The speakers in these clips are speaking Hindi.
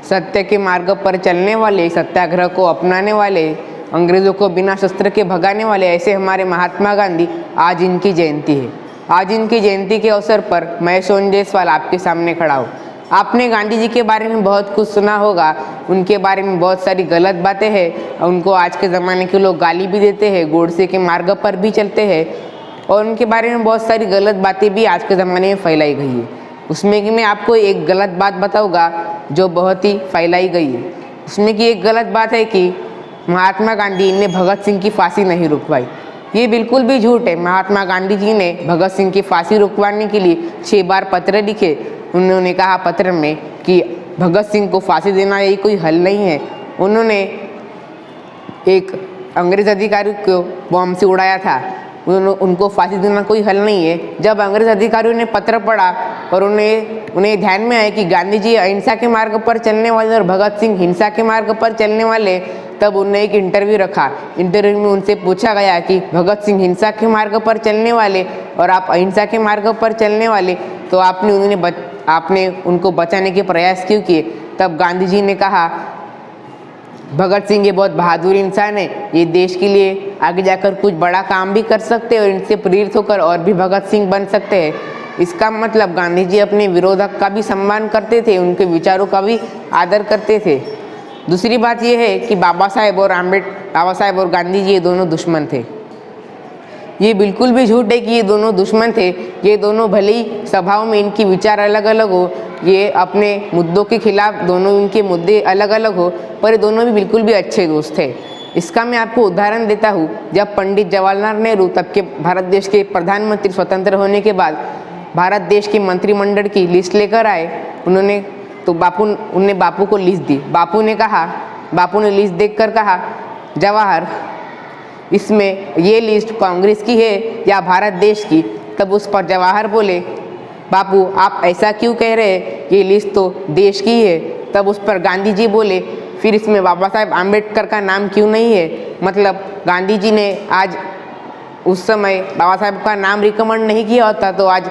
सत्य के मार्ग पर चलने वाले, सत्याग्रह को अपनाने वाले, अंग्रेज़ों को बिना शस्त्र के भगाने वाले ऐसे हमारे महात्मा गांधी, आज इनकी जयंती है। आज इनकी जयंती के अवसर पर मैं सोन जायसवाल आपके सामने खड़ा हूँ। आपने गांधी जी के बारे में बहुत कुछ सुना होगा, उनके बारे में बहुत सारी गलत बातें हैं, उनको आज के ज़माने के लोग गाली भी देते हैं, गोडसे के मार्ग पर भी चलते हैं और उनके बारे में बहुत सारी गलत बातें भी आज के ज़माने में फैलाई गई है। उसमें कि मैं आपको एक गलत बात बताऊंगा जो बहुत ही फैलाई गई है। उसमें की एक गलत बात है कि महात्मा गांधी ने भगत सिंह की फांसी नहीं रुकवाई। ये बिल्कुल भी झूठ है। महात्मा गांधी जी ने भगत सिंह की फांसी रुकवाने के लिए 6 बार पत्र लिखे। उन्होंने कहा पत्र में कि भगत सिंह को फांसी देना यही कोई हल नहीं है। उन्होंने एक अंग्रेज़ अधिकारी को बॉम्ब से उड़ाया था, उनको फांसी देना कोई हल नहीं है। जब अंग्रेज़ अधिकारियों ने पत्र पढ़ा और उन्हें ध्यान में आया कि गांधी जी अहिंसा के मार्ग पर चलने वाले और भगत सिंह हिंसा के मार्ग पर चलने वाले, तब उन्होंने एक इंटरव्यू रखा। इंटरव्यू में उनसे पूछा गया कि भगत सिंह हिंसा के मार्ग पर चलने वाले और आप अहिंसा के मार्ग पर चलने वाले, तो आपने उनको बचाने के प्रयास क्यों किए? तब गांधी जी ने कहा भगत सिंह ये बहुत बहादुर इंसान है, ये देश के लिए आगे जाकर कुछ बड़ा काम भी कर सकते हैं और इनसे प्रेरित होकर और भी भगत सिंह बन सकते हैं। इसका मतलब गांधी जी अपने विरोधक का भी सम्मान करते थे, उनके विचारों का भी आदर करते थे। दूसरी बात यह है कि बाबा साहेब और गांधी जी ये दोनों दुश्मन थे। ये बिल्कुल भी झूठ है कि ये दोनों दुश्मन थे। ये दोनों भले ही स्वभाव में इनकी विचार अलग अलग हो, ये अपने मुद्दों के खिलाफ दोनों इनके मुद्दे अलग अलग हो, पर ये दोनों भी बिल्कुल भी अच्छे दोस्त थे। इसका मैं आपको उदाहरण देता हूँ। जब पंडित जवाहरलाल नेहरू तब के भारत देश के प्रधानमंत्री स्वतंत्र होने के बाद भारत देश के मंत्रिमंडल की लिस्ट लेकर आए, उन्होंने बापू को लिस्ट दी। बापू ने लिस्ट देखकर कहा जवाहर, इसमें ये लिस्ट कांग्रेस की है या भारत देश की? तब उस पर जवाहर बोले बापू आप ऐसा क्यों कह रहे हैं, ये लिस्ट तो देश की है। तब उस पर गांधी जी बोले फिर इसमें बाबा साहेब आम्बेडकर का नाम क्यों नहीं है? मतलब गांधी जी ने आज उस समय बाबा साहेब का नाम रिकमेंड नहीं किया होता तो आज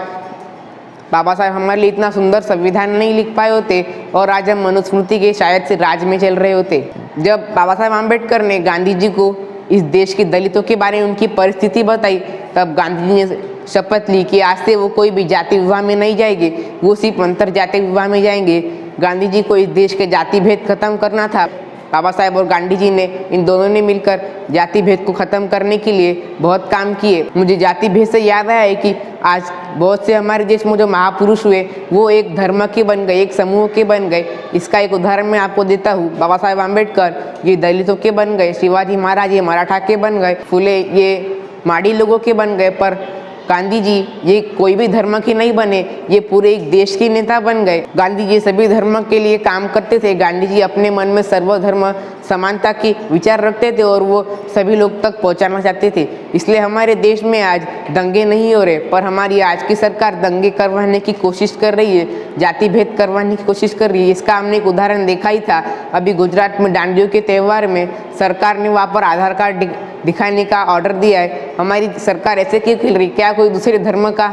बाबा साहेब हमारे लिए इतना सुंदर संविधान नहीं लिख पाए होते और आज हम मनुस्मृति के शायद से राज में चल रहे होते। जब बाबा साहेब आम्बेडकर ने गांधी जी को इस देश के दलितों के बारे में उनकी परिस्थिति बताई, तब गांधी जी ने शपथ ली कि आज से वो कोई भी जाति विवाह में नहीं जाएंगे, वो सिर्फ अंतर जातीय विवाह में जाएंगे। गांधी जी को इस देश के जाति भेद खत्म करना था। बाबा साहेब और गांधी जी ने इन दोनों ने मिलकर जाति भेद को ख़त्म करने के लिए बहुत काम किए। मुझे जाति भेद से याद आया है कि आज बहुत से हमारे देश में जो महापुरुष हुए वो एक धर्म के बन गए, एक समूह के बन गए। इसका एक उदाहरण मैं आपको देता हूँ। बाबा साहेब आम्बेडकर ये दलितों के बन गए, शिवाजी महाराज ये मराठा के बन गए, फुले ये माड़ी लोगों के बन गए, पर गांधी जी ये कोई भी धर्म के नहीं बने, ये पूरे एक देश के नेता बन गए। गांधी जी सभी धर्म के लिए काम करते थे। गांधी जी अपने मन में सर्वधर्म समानता की विचार रखते थे और वो सभी लोग तक पहुंचाना चाहते थे। इसलिए हमारे देश में आज दंगे नहीं हो रहे, पर हमारी आज की सरकार दंगे करवाने की कोशिश कर रही है, जाति भेद करवाने की कोशिश कर रही है। इसका हमने एक उदाहरण देखा ही था। अभी गुजरात में डांडियों के त्यौहार में सरकार ने वहाँ पर आधार कार्ड दिखाने का ऑर्डर दिया है। हमारी सरकार ऐसे क्यों खेल रही? क्या कोई दूसरे धर्म का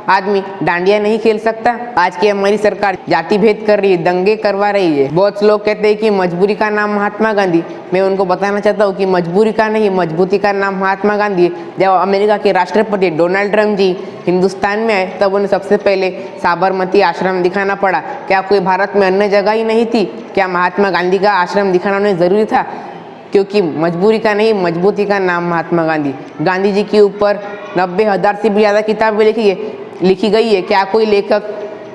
आदमी डांडिया नहीं खेल सकता? आज की हमारी सरकार जाति भेद कर रही है, दंगे करवा रही है। बहुत लोग कहते हैं कि मजबूरी का नाम महात्मा गांधी। मैं उनको बताना चाहता हूँ कि मजबूरी का नहीं, मजबूती का नाम महात्मा गांधी है। जब अमेरिका के राष्ट्रपति डोनाल्ड ट्रंप जी हिंदुस्तान में आए तब उन्हें सबसे पहले साबरमती आश्रम दिखाना पड़ा। क्या कोई भारत में अन्य जगह ही नहीं थी? क्या महात्मा गांधी का आश्रम दिखाना उन्हें ज़रूरी था? क्योंकि मजबूरी का नहीं, मजबूती का नाम महात्मा गांधी। गांधी जी के ऊपर 90,000 से भी ज़्यादा किताबें लिखी गई है। क्या कोई लेखक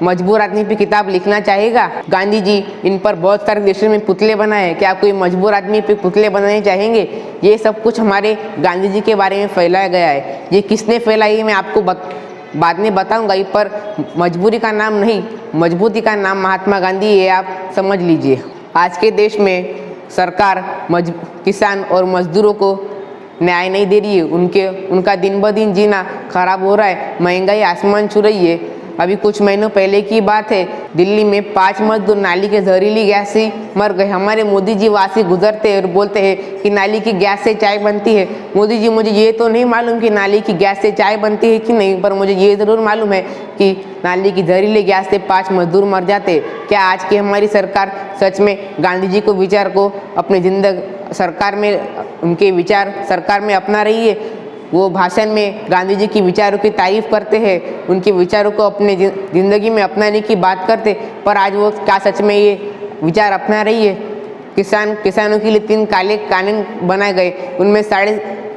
मजबूर आदमी पे किताब लिखना चाहेगा? गांधी जी इन पर बहुत सारे देशों में पुतले बनाए। क्या कोई मजबूर आदमी पे पुतले बनाने चाहेंगे? ये सब कुछ हमारे गांधी जी के बारे में फैलाया गया है। ये किसने फैलाई है मैं आपको बाद में बताऊंगा, पर मजबूरी का नाम नहीं, मजबूती का नाम महात्मा गांधी है, आप समझ लीजिए। आज के देश में सरकार किसान और मजदूरों को न्याय नहीं दे रही है। उनका दिन ब दिन जीना खराब हो रहा है, महंगाई आसमान छू रही है। अभी कुछ महीनों पहले की बात है, दिल्ली में 5 मजदूर नाली के जहरीली गैस से मर गए। हमारे मोदी जी वासी गुजरते हैं और बोलते हैं कि नाली की गैस से चाय बनती है। मोदी जी, मुझे ये तो नहीं मालूम कि नाली की गैस से चाय बनती है कि नहीं, पर मुझे ये ज़रूर मालूम है कि नाली की जहरीली गैस से 5 मजदूर मर जाते। क्या आज की हमारी सरकार सच में गांधी जी को विचार को अपने सरकार में, उनके विचार सरकार में अपना रही है? वो भाषण में गांधी जी की विचारों की तारीफ करते हैं, उनके विचारों को अपने ज़िंदगी में अपनाने की बात करते, पर आज वो क्या सच में ये विचार अपना रही है? किसानों के लिए 3 काले कानून बनाए गए, उनमें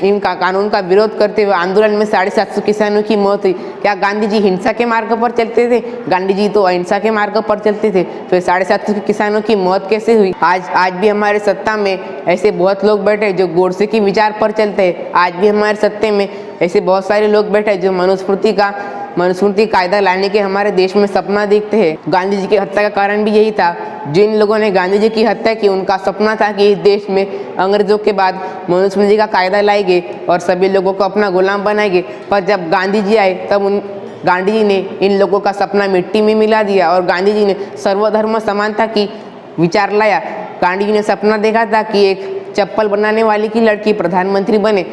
इनका कानून का विरोध करते हुए आंदोलन में 750 किसानों की मौत हुई। क्या गांधी जी हिंसा के मार्ग पर चलते थे? गांधी जी तो अहिंसा के मार्ग पर चलते थे। तो 750 किसानों की मौत कैसे हुई? आज भी हमारे सत्ता में ऐसे बहुत लोग बैठे जो गोडसे के विचार पर चलते हैं। आज भी हमारे सत्ते में ऐसे बहुत सारे लोग बैठे जो मनुस्मृति कायदा लाने के हमारे देश में सपना देखते हैं। गांधी जी की हत्या का कारण भी यही था। जिन लोगों ने गांधी जी की हत्या की, उनका सपना था कि इस देश में अंग्रेजों के बाद मनुस्मृति का कायदा लाएंगे और सभी लोगों को अपना गुलाम बनाएंगे। पर जब गांधी जी आए, तब गांधी जी ने इन लोगों का सपना मिट्टी में मिला दिया और गांधी जी ने सर्वधर्म समानता की विचार लाया। गांधी जी ने सपना देखा था कि एक चप्पल बनाने वाली की लड़की प्रधानमंत्री बने,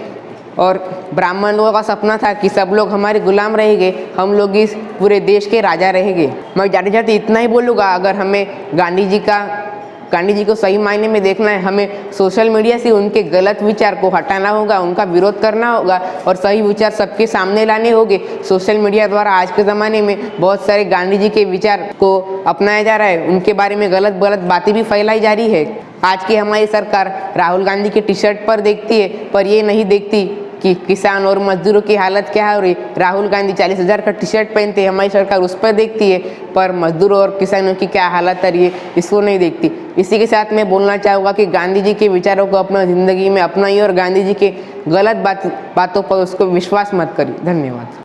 और ब्राह्मण लोगों का सपना था कि सब लोग हमारे गुलाम रहेंगे, हम लोग इस पूरे देश के राजा रहेंगे। मैं जाते जाते इतना ही बोलूँगा, अगर हमें गांधी जी को सही मायने में देखना है, हमें सोशल मीडिया से उनके गलत विचार को हटाना होगा, उनका विरोध करना होगा और सही विचार सबके सामने लाने होंगे। सोशल मीडिया द्वारा आज के ज़माने में बहुत सारे गांधी जी के विचार को अपनाया जा रहा है, उनके बारे में गलत बातें भी फैलाई जा रही है। आज की हमारी सरकार राहुल गांधी की टी शर्ट पर देखती है, पर ये नहीं देखती कि किसान और मजदूरों की हालत क्या हो रही। राहुल गांधी 40,000 का टी शर्ट पहनते हैं, हमारी सरकार उस पर देखती है, पर मजदूरों और किसानों की क्या हालत है ये इसको नहीं देखती। इसी के साथ मैं बोलना चाहूँगा कि गांधी जी के विचारों को अपना ज़िंदगी में अपनाइए और गांधी जी के गलत बातों पर उसको विश्वास मत करिए। धन्यवाद।